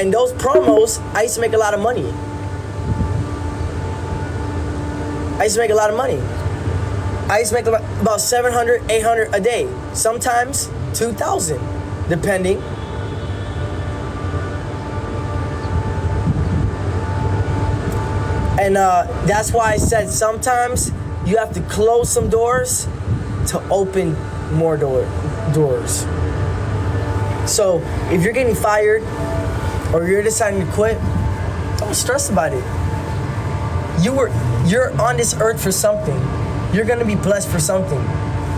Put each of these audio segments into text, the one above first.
And those promos, I used to make a lot of money. I used to make about 700, 800 a day. Sometimes 2,000, depending. And that's why I said sometimes you have to close some doors to open more doors. So if you're getting fired or you're deciding to quit, don't stress about it. You're on this earth for something. You're gonna be blessed for something.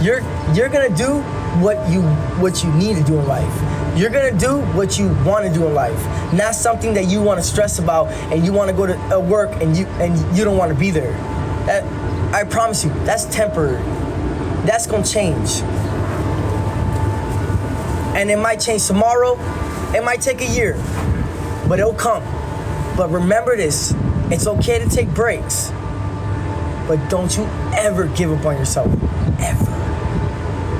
You're gonna do what you need to do in life. You're gonna do what you want to do in life, not something that you want to stress about and you want to go to work and you don't want to be there. I promise you, that's temporary. That's gonna change, and it might change tomorrow. It might take a year, but it'll come. But remember this: it's okay to take breaks, but don't you ever give up on yourself, ever.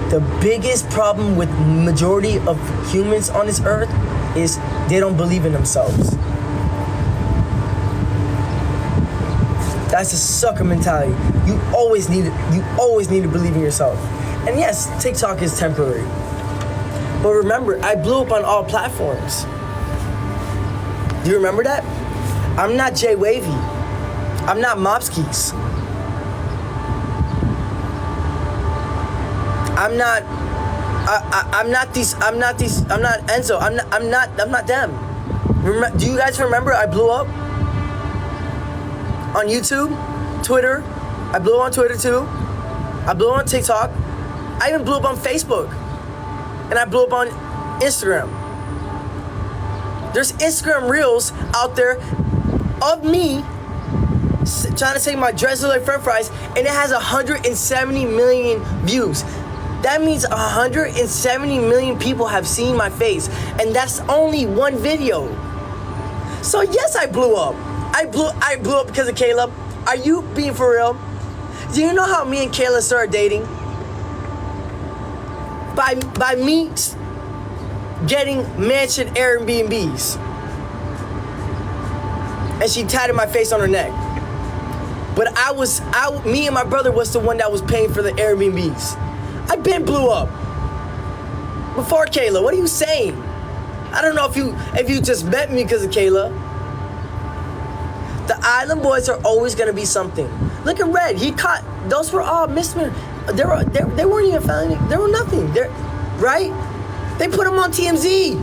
The biggest problem with majority of humans on this earth is they don't believe in themselves. That's a sucker mentality. You always need to believe in yourself. And yes, TikTok is temporary. But remember, I blew up on all platforms. Do you remember that? I'm not Jay Wavy. I'm not Mopskis. I'm not Enzo. I'm not them. Do you guys remember I blew up on YouTube, Twitter? I blew up on Twitter too. I blew up on TikTok. I even blew up on Facebook. And I blew up on Instagram. There's Instagram reels out there of me trying to say my dress look like french fries, and it has 170 million views. That means 170 million people have seen my face, and that's only one video. So yes, I blew up. I blew up because of Caleb. Are you being for real? Do you know how me and Kayla started dating? By me getting mansion Airbnbs. And she tatted my face on her neck. But me and my brother was the one that was paying for the Airbnbs. I been blew up. Before Kayla, what are you saying? I don't know if you just met me because of Kayla. The Island Boys are always gonna be something. Look at Red. Those were all misdemeanor. They weren't even felony. They were nothing. Right? They put them on TMZ.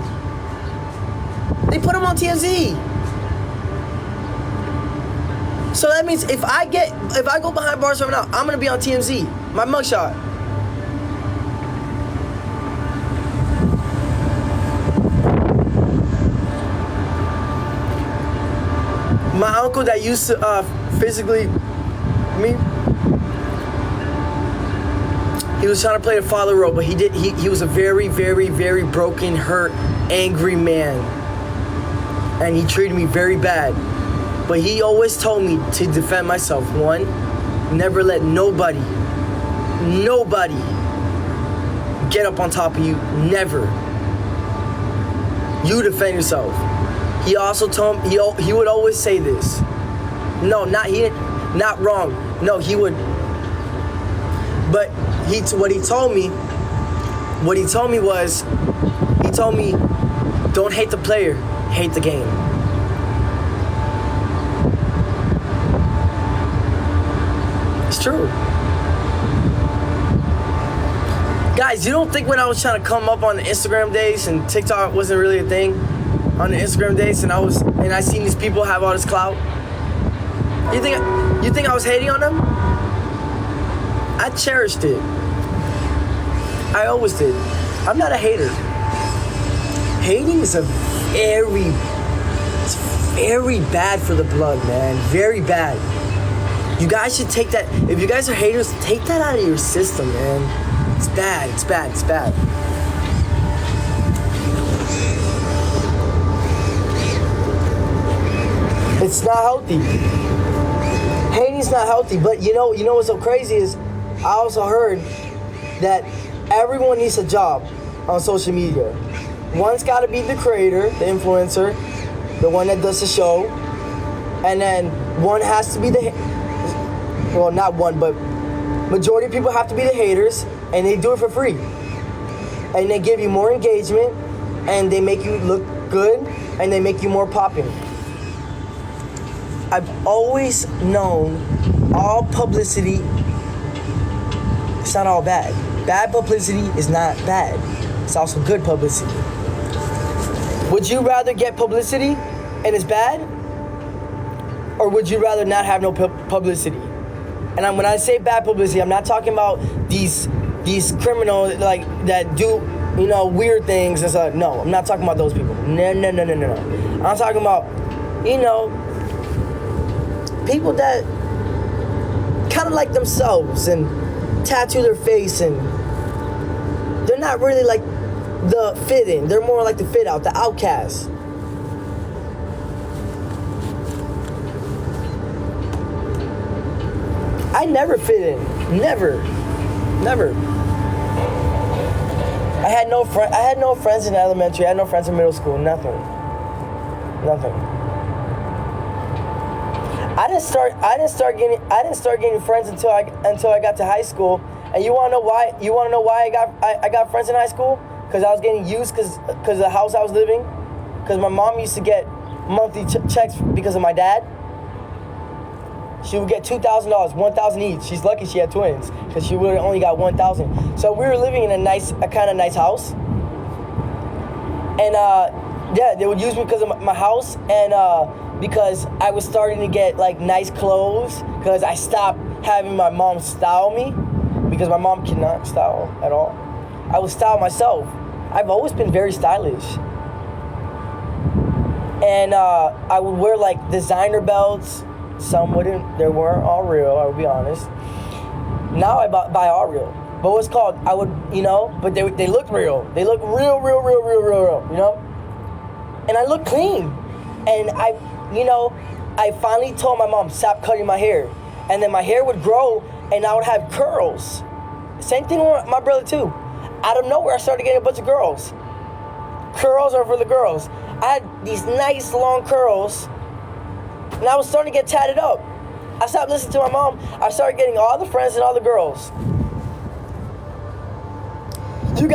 So that means if I go behind bars from now, I'm gonna be on TMZ. My mugshot. My uncle that used to physically me, he was trying to play the father role, but he was a very, very, very broken, hurt, angry man. And he treated me very bad. But he always told me to defend myself. One, never let nobody get up on top of you. Never. You defend yourself. He also told me, he would always say this. No, not wrong. No, he would. But what he told me was, don't hate the player, hate the game. It's true. Guys, you don't think when I was trying to come up on the Instagram days and TikTok wasn't really a thing? On the Instagram days, and I seen these people have all this clout. You think I was hating on them? I cherished it. I always did. I'm not a hater. Hating is it's very bad for the blood, man. Very bad. You guys should take that. If you guys are haters, take that out of your system, man. It's bad. It's bad. It's bad. It's not healthy. Hating's not healthy, but you know what's so crazy is I also heard that everyone needs a job on social media. One's got to be the creator, the influencer. the one that does the show, and then one has to be well, not one, but majority of people have to be the haters, and they do it for free. And they give you more engagement, and they make you look good, and they make you more popping. I've always known all publicity, it's not all bad. Bad publicity is not bad. It's also good publicity. Would you rather get publicity and it's bad? Or would you rather not have no publicity? And when I say bad publicity, I'm not talking about these criminals like that do, you know, weird things and stuff. No, I'm not talking about those people. No. I'm talking about, you know, people that kind of like themselves and tattoo their face, and they're not really like the fit in. They're more like the fit out, the outcast. I never fit in. Never. I had no friends in elementary. I had no friends in middle school. Nothing. I didn't start getting friends until I got to high school. And you wanna know why? I got friends in high school? Because I was getting used because of the house I was living. Because my mom used to get monthly checks because of my dad. She would get $2,000, $1,000 each. She's lucky she had twins, because she would have only got $1,000. So we were living in a kind of nice house. And yeah, they would use me because of my house, and because I was starting to get like nice clothes, because I stopped having my mom style me, because my mom cannot style at all. I would style myself. I've always been very stylish. And I would wear like designer belts. Some wouldn't, they weren't all real, I would be honest. Now I buy all real. But what's called, I would, you know, but they look real. They look real, you know? And I look clean. And I finally told my mom, stop cutting my hair. And then my hair would grow and I would have curls. Same thing with my brother too. Out of nowhere, I started getting a bunch of girls. Curls are for the girls. I had these nice long curls, and I was starting to get tatted up. I stopped listening to my mom. I started getting all the friends and all the girls.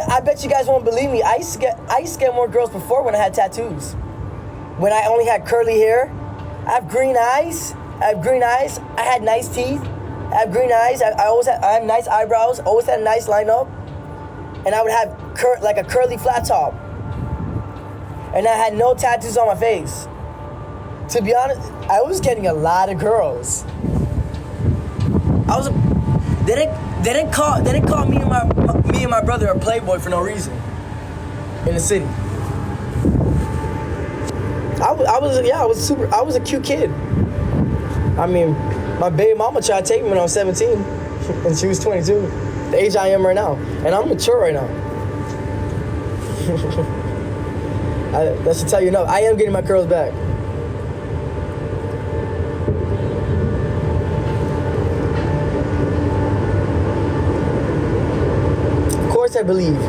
I bet you guys won't believe me. I used to get more girls before when I had tattoos. When I only had curly hair. I have green eyes. I had nice teeth. I have green eyes. I have nice eyebrows. Always had a nice lineup. And I would have like a curly flat top. And I had no tattoos on my face. To be honest, I was getting a lot of girls. They didn't call me and my brother a playboy for no reason in the city. I was a cute kid. I mean, my baby mama tried to take me when I was 17 and she was 22. The age I am right now. And I'm mature right now. That should tell you enough. I am getting my curls back. Of course I believe.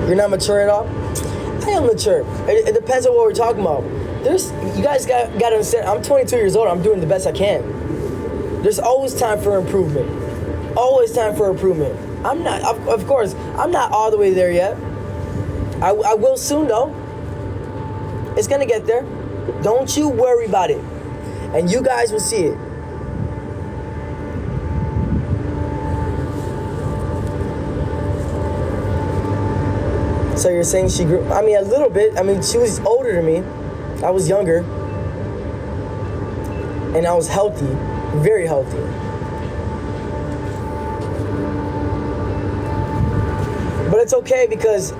You're not mature at all? I am mature. It depends on what we're talking about. You guys got to understand, I'm 22 years old. I'm doing the best I can. There's always time for improvement. Always time for improvement. I'm not all the way there yet. I will soon though. It's gonna get there. Don't you worry about it. And you guys will see it. So you're saying she grew, I mean a little bit. I mean she was older than me. I was younger. And I was healthy. Very healthy. But it's okay because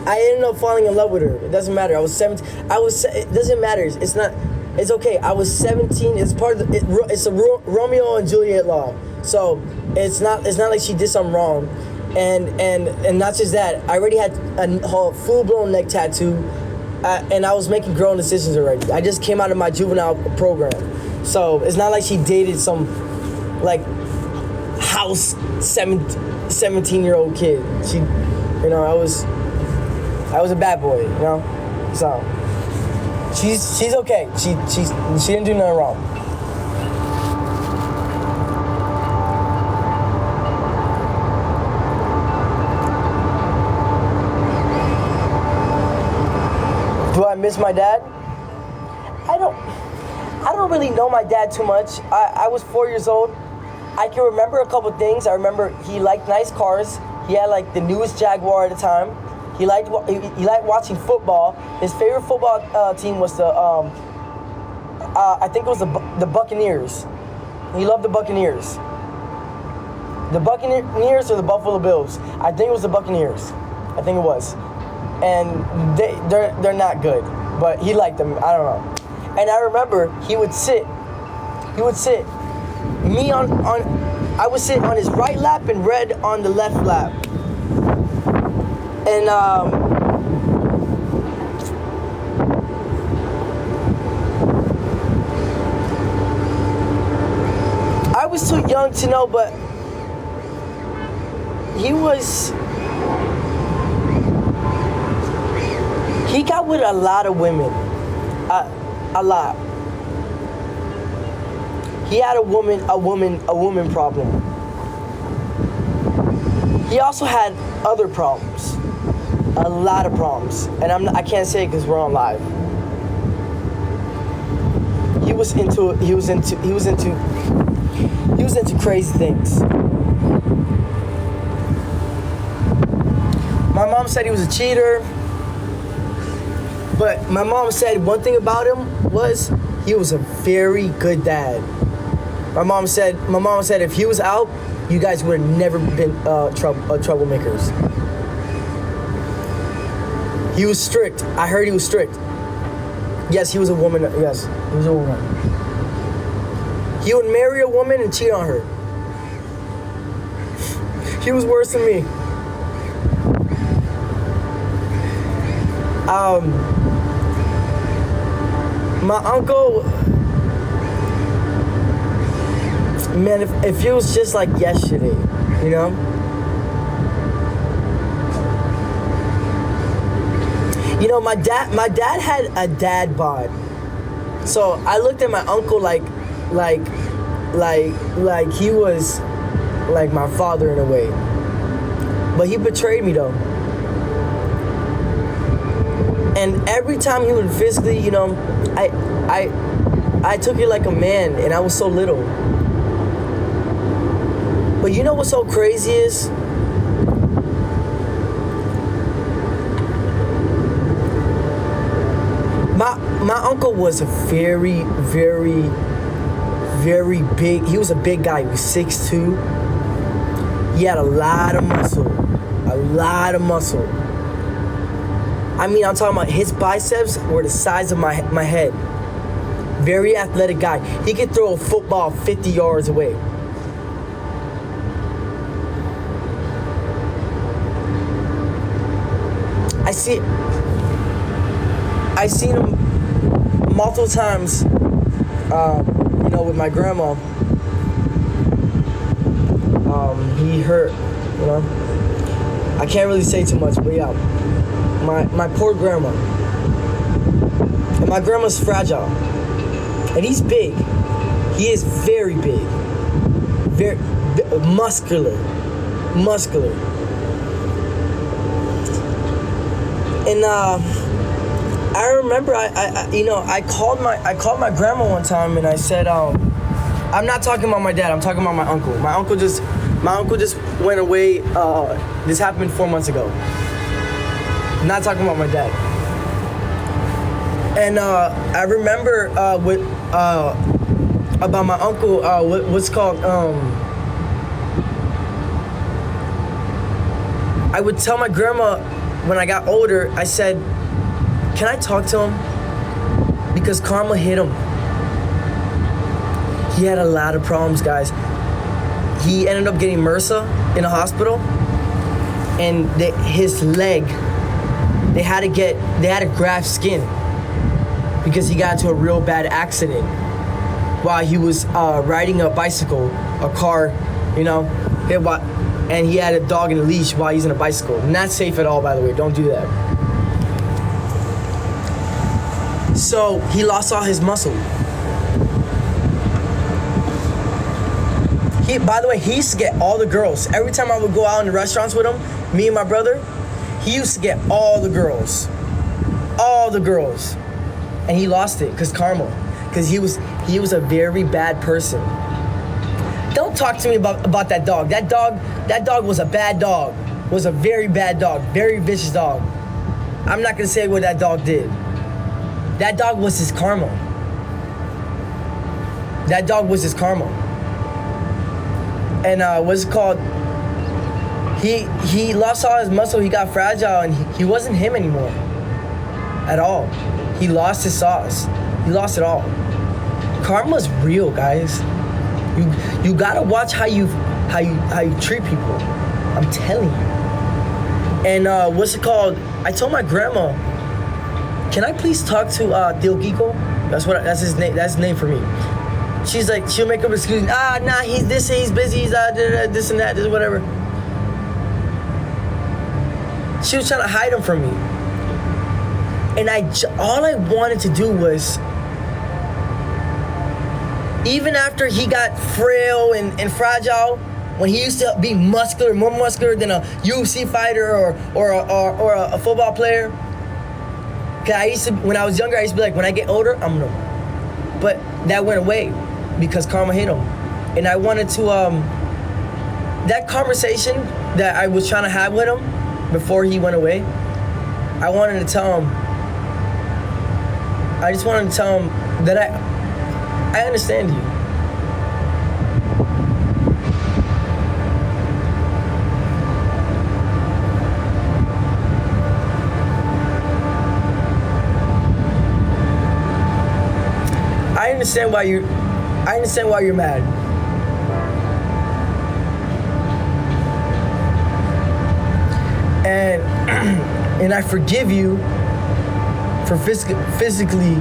I ended up falling in love with her. It doesn't matter. I was 17. It doesn't matter. It's not. It's okay. I was 17. It's part of the. It's a Romeo and Juliet law. So it's not like she did something wrong, and not just that. I already had a full-blown neck tattoo, and I was making grown decisions already. I just came out of my juvenile program, so it's not like she dated some like house 17-year-old kid. She, I was a bad boy, so. She's okay. She didn't do nothing wrong. Do I miss my dad? I don't really know my dad too much. I was 4 years old. I can remember a couple things. I remember he liked nice cars. He had like the newest Jaguar at the time. He liked watching football. His favorite football team was I think it was the Buccaneers. He loved the Buccaneers. The Buccaneers or the Buffalo Bills. I think it was the Buccaneers. I think it was. And they're not good, but he liked them. I don't know. And I remember he would sit. I would sit on his right lap and Red on the left lap. And I was too young to know, but he got with a lot of women. A lot. He had a woman problem. He also had other problems. A lot of problems. And I can't say it because we're on live. He was into crazy things. My mom said he was a cheater. But my mom said one thing about him was he was a very good dad. My mom said if he was out, you guys would have never been troublemakers. He was strict. I heard he was strict. Yes, he was a woman. Yes, he was a woman. He would marry a woman and cheat on her. He was worse than me. My uncle, man, it feels just like yesterday, you know? You know, my dad had a dad bod. So I looked at my uncle like he was like my father in a way. But he betrayed me though. And every time he would physically, you know, I took it like a man, and I was so little. But you know what's so crazy is? My uncle was a very, very, very big. He was a big guy. He was 6'2". He had a lot of muscle. A lot of muscle. I mean, I'm talking about his biceps were the size of my head. Very athletic guy. He could throw a football 50 yards away. I seen him multiple times, you know, with my grandma. He hurt, you know. I can't really say too much, but yeah. My poor grandma. And my grandma's fragile. And he's big. He is very big. Very muscular. And I remember I called my grandma one time and I said, I'm not talking about my dad, I'm talking about my uncle. My uncle just went away. This happened 4 months ago. I'm not talking about my dad. And I remember about my uncle, what's called, I would tell my grandma when I got older, I said, can I talk to him? Because karma hit him. He had a lot of problems, guys. He ended up getting MRSA in a hospital, and his leg, they had to graft skin because he got into a real bad accident while he was riding a bicycle, a car, you know, and he had a dog in a leash while he's in a bicycle. Not safe at all, by the way. Don't do that. So he lost all his muscle. By the way, he used to get all the girls. Every time I would go out in the restaurants with him, me and my brother, he used to get all the girls. All the girls. And he lost it, because karma. Because he was a very bad person. Don't talk to me about that dog. That dog was a bad dog. Was a very bad dog. Very vicious dog. I'm not going to say what that dog did. That dog was his karma. That dog was his karma. And what's it called? He lost all his muscle. He got fragile, and he wasn't him anymore. At all. He lost his sauce. He lost it all. Karma's real, guys. You gotta watch how you treat people. I'm telling you. And what's it called? I told my grandma, can I please talk to Tio Kiko? That's his name. That's his name for me. She's like, she'll make up an excuse. Nah, he's this, he's busy, he's this and that, this whatever. She was trying to hide him from me. And all I wanted to do was, even after he got frail and fragile, when he used to be muscular, more muscular than a UFC fighter or a football player. Cause when I was younger, I used to be like, when I get older, I'm gonna. But that went away because karma hit him. And I wanted to, that conversation that I was trying to have with him before he went away, I wanted to tell him, I just wanted to tell him that I understand you. I understand why you're mad. And I forgive you for physically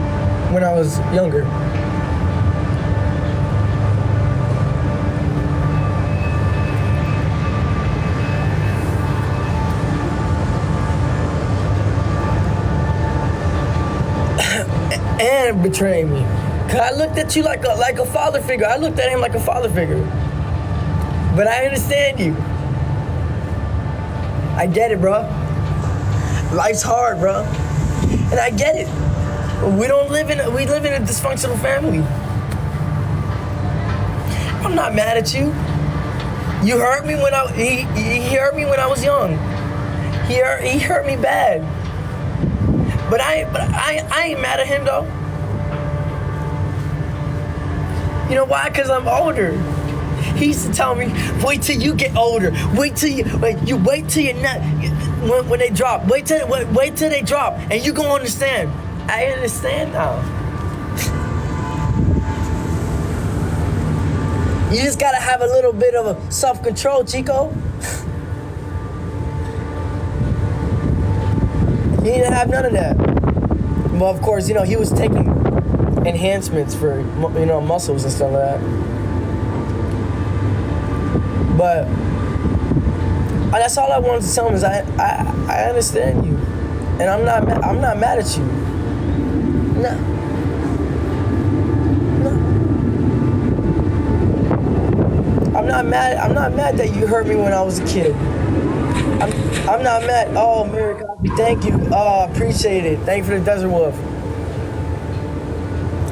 when I was younger. And betraying me. Cause I looked at you like a father figure. I looked at him like a father figure. But I understand you. I get it, bro. Life's hard, bro. And I get it. We live in a dysfunctional family. I'm not mad at you. You hurt me when he hurt me when I was young. He hurt me bad. But I ain't mad at him though. You know why? Cause I'm older. He used to tell me, wait till you get older. Wait till you're not when they drop. Wait till they drop, and you gonna understand. I understand now. You just gotta have a little bit of a self-control, Chico. He didn't have none of that. Well, of course, he was taking enhancements for muscles and stuff like that. But that's all I wanted to tell him is I understand you, and I'm not mad at you. No. I'm not mad that you hurt me when I was a kid. I'm not mad. Oh, Mary Coffee, thank you. Oh, appreciate it. Thank you for the Desert Wolf.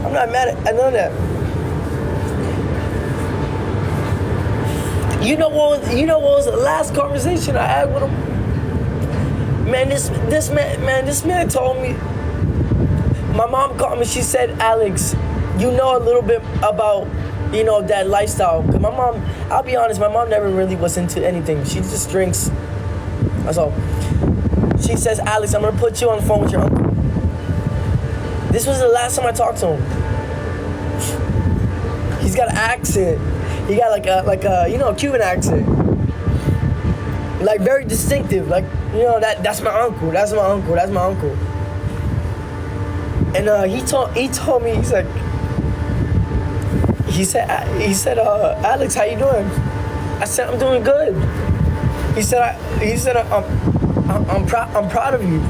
I'm not mad at none of that. You know what was the last conversation I had with him? Man, this man told me. My mom called me. She said, Alex, you know a little bit about that lifestyle. Cause my mom, I'll be honest, my mom never really was into anything. She just drinks. That's all. She says, Alex, I'm gonna put you on the phone with your uncle. This was the last time I talked to him. He's got an accent. He got like a Cuban accent. Like very distinctive. Like, that's my uncle. That's my uncle. That's my uncle. And he told me, he said, Alex, how you doing? I said, I'm doing good. He said, I'm proud of you.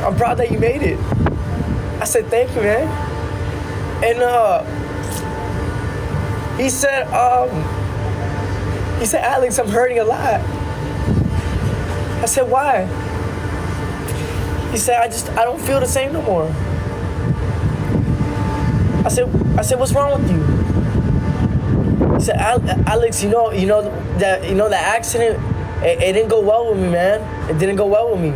I'm proud that you made it. I said, thank you, man. And he said, Alex, I'm hurting a lot. I said, why? He said, I don't feel the same no more. I said, what's wrong with you? He said, Alex, you know that accident, it didn't go well with me, man. It didn't go well with me.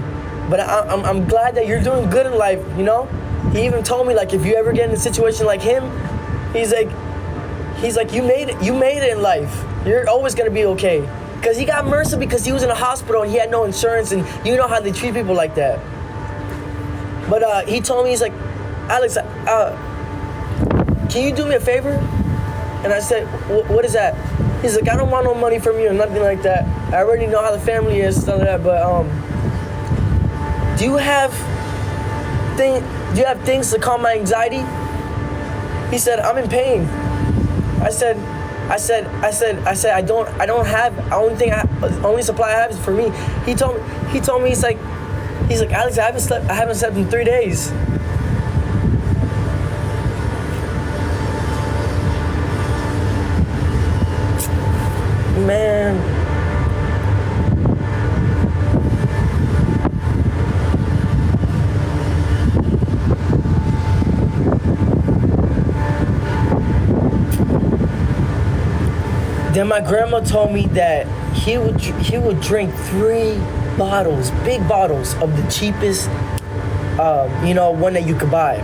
But I'm glad that you're doing good in life, you know? He even told me, like, if you ever get in a situation like him, he's like, you made it in life. You're always gonna be okay. Cause he got MRSA because he was in a hospital and he had no insurance, and you know how they treat people like that. But he told me, he's like, Alex, can you do me a favor? And I said, what is that? He's like, I don't want no money from you or nothing like that. I already know how the family is, stuff like that, but do you have things to calm my anxiety? He said, I'm in pain. I said, I don't have, only supply I have is for me. He told me, he's like, Alex, I haven't slept in 3 days. Man. Then my grandma told me that he would drink 3 bottles, big bottles of the cheapest, one that you could buy,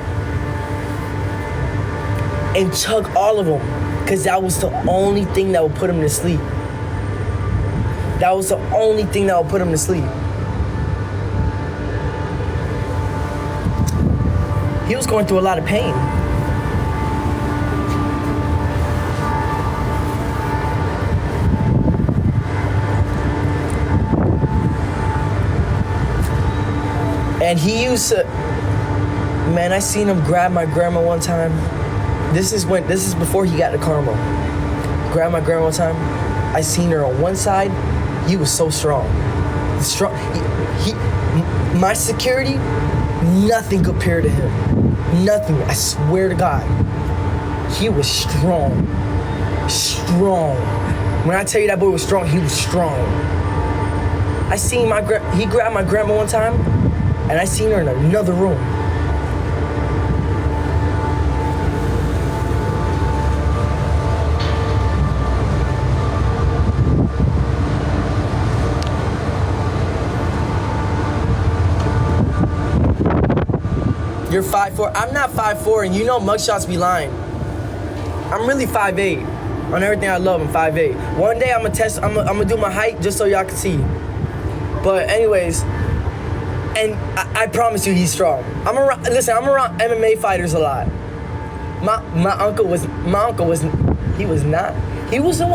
and chug all of them, because that was the only thing that would put him to sleep. That was the only thing that would put him to sleep. He was going through a lot of pain. And he used to, man, I seen him grab my grandma one time. This is before he got to Carmel. Grab my grandma one time. I seen her on one side. He was so strong. My security, nothing compared to him. Nothing, I swear to God. He was strong. Strong. When I tell you that boy was strong, he was strong. I seen he grabbed my grandma one time, and I seen her in another room. You're 5'4". I'm not 5'4", and you know mugshots be lying. I'm really 5'8". On everything I love, I'm 5'8". One day I'm gonna do my height just so y'all can see. But anyways, and I promise you he's strong. I'm around MMA fighters a lot. My uncle was not. He's the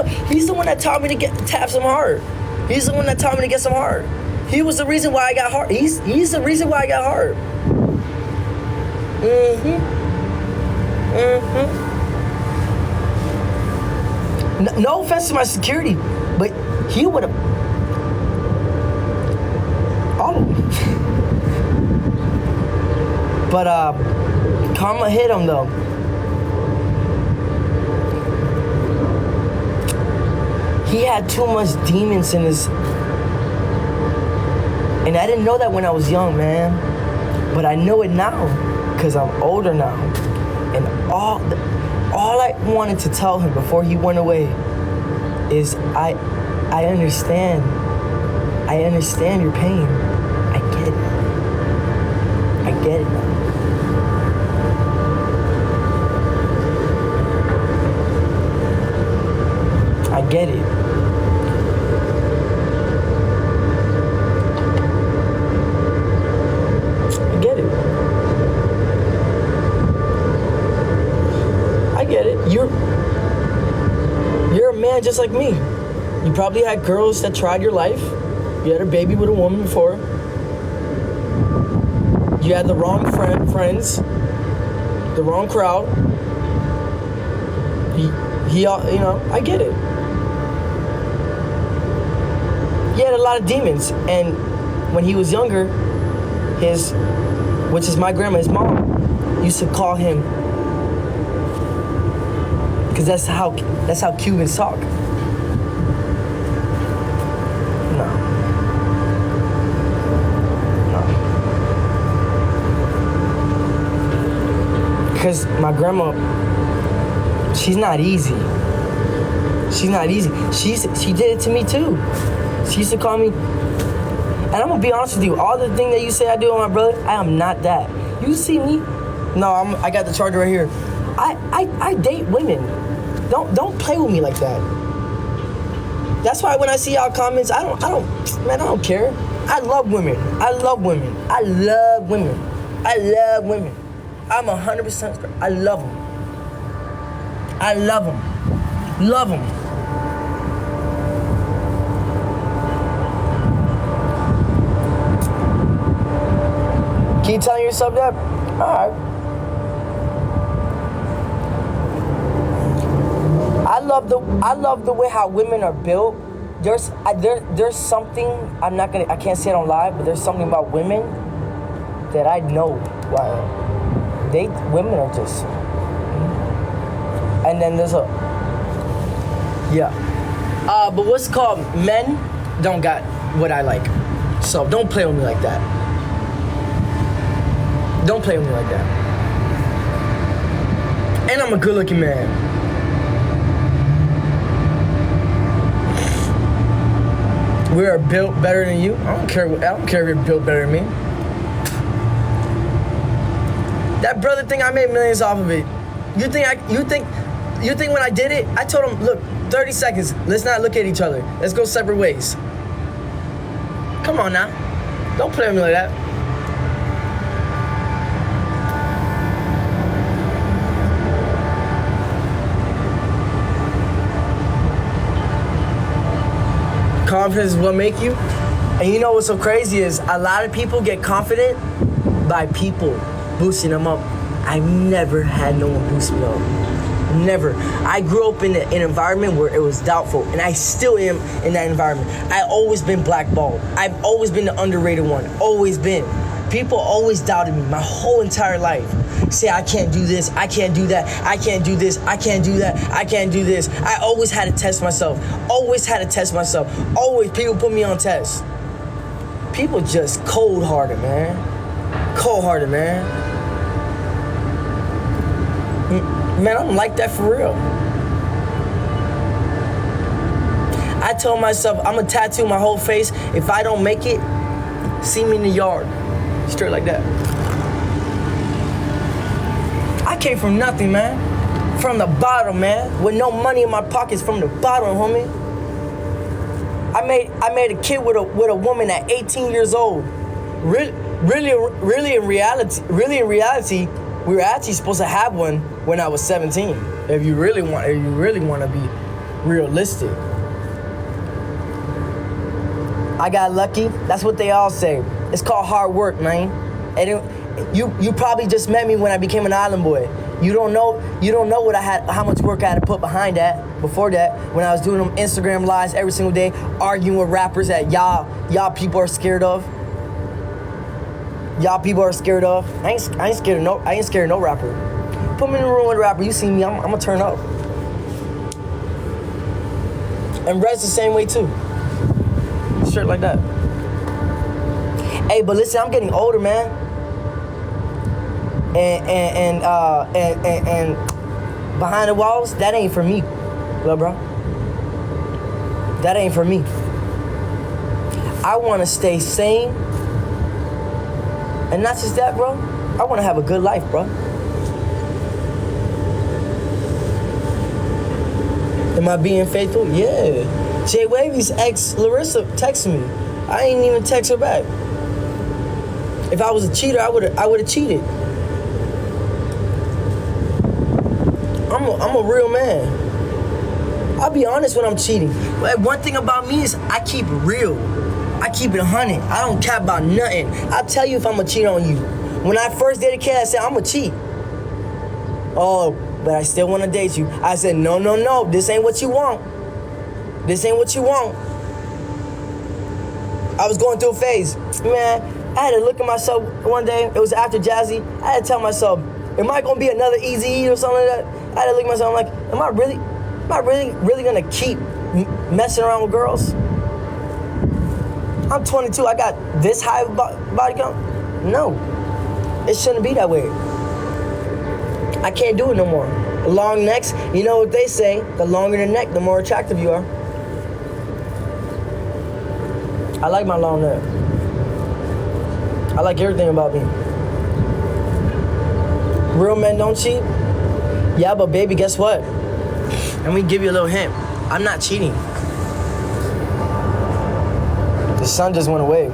one that taught me to tap some hard. He's the one that taught me to get some hard. He was the reason why I got hard. He's the reason why I got hard. No offense to my security, but he would have. Oh. But karma hit him though. He had too much demons in his, and I didn't know that when I was young, man. But I know it now, because I'm older now. And all I wanted to tell him before he went away is I understand. I understand your pain. I get it. I get it now. I get it. I get it. I get it. You're a man just like me. You probably had girls that tried your life. You had a baby with a woman before. You had the wrong friends, the wrong crowd. I get it. He had a lot of demons, and when he was younger, which is my grandma, his mom, used to call him, because that's how Cubans talk. No. Because my grandma, she's not easy. She's not easy. She did it to me too. She used to call me, and I'm gonna be honest with you, all the thing that you say I do on my brother, I am not that. You see me? No, I got the charger right here. I date women. Don't play with me like that. That's why when I see y'all comments, I don't care. I love women. I love women. I love women. I love women. I'm 100%. I love them. I love them. Love them. Keep telling yourself that? All right. I love the way how women are built. There's something, I can't say it on live, but there's something about women that I know why women are just, and then there's but what's called, men don't got what I like. So don't play with me like that. Don't play with me like that. And I'm a good looking man. We're built better than you. I don't care if you're built better than me. That brother thing, I made millions off of it. You think when I did it, I told him, look, 30 seconds, let's not look at each other. Let's go separate ways. Come on now. Don't play with me like that. Confidence is what make you. And you know what's so crazy is a lot of people get confident by people boosting them up. I never had no one boost me up. Never. I grew up in an environment where it was doubtful, and I still am in that environment. I've always been blackballed. I've always been the underrated one. Always been. People always doubted me my whole entire life. Say I can't do this, I can't do that, I can't do this, I can't do that, I can't do this. I always had to test myself. Always had to test myself. Always people put me on tests. People just cold-hearted, man. Cold-hearted, man. Man, I'm like that for real. I told myself I'm gonna tattoo my whole face. If I don't make it, see me in the yard. Straight like that. I came from nothing, man. From the bottom, man. With no money in my pockets, from the bottom, homie. I made a kid with a woman at 18 years old. Really in reality, we were actually supposed to have one when I was 17. If you really want to be realistic. I got lucky. That's what they all say. It's called hard work, man. And you probably just met me when I became an island boy. You don't know what I had, how much work I had to put behind that. Before that, when I was doing them Instagram lives every single day, arguing with rappers that y'all people are scared of. Y'all people are scared of. I ain't scared of no rapper. Put me in the room with a rapper. You see me, I'm gonna turn up. And Red's the same way too. Straight like that. Hey, but listen, I'm getting older, man. And behind the walls, that ain't for me, little bro. That ain't for me. I want to stay sane, and not just that, bro. I want to have a good life, bro. Am I being faithful? Yeah. Jay Wavy's ex Larissa texted me. I ain't even text her back. If I was a cheater, I would have cheated. I'm a real man. I'll be honest when I'm cheating. But one thing about me is I keep it real. I keep it 100. I don't cap about nothing. I'll tell you if I'm gonna cheat on you. When I first dated Kay, I said I'm gonna cheat. Oh, but I still wanna date you. I said no. This ain't what you want. This ain't what you want. I was going through a phase, man. I had to look at myself one day. It was after Jazzy. I had to tell myself, Am I gonna be another Easy or something like that? I had to look at myself. I'm like, am I really gonna keep messing around with girls? I'm 22. I got this high body count. No, it shouldn't be that way. I can't do it no more. Long necks. You know what they say? The longer the neck, the more attractive you are. I like my long neck. I like everything about me. Real men don't cheat? Yeah, but baby, guess what? And we give you a little hint. I'm not cheating. The sun just went away.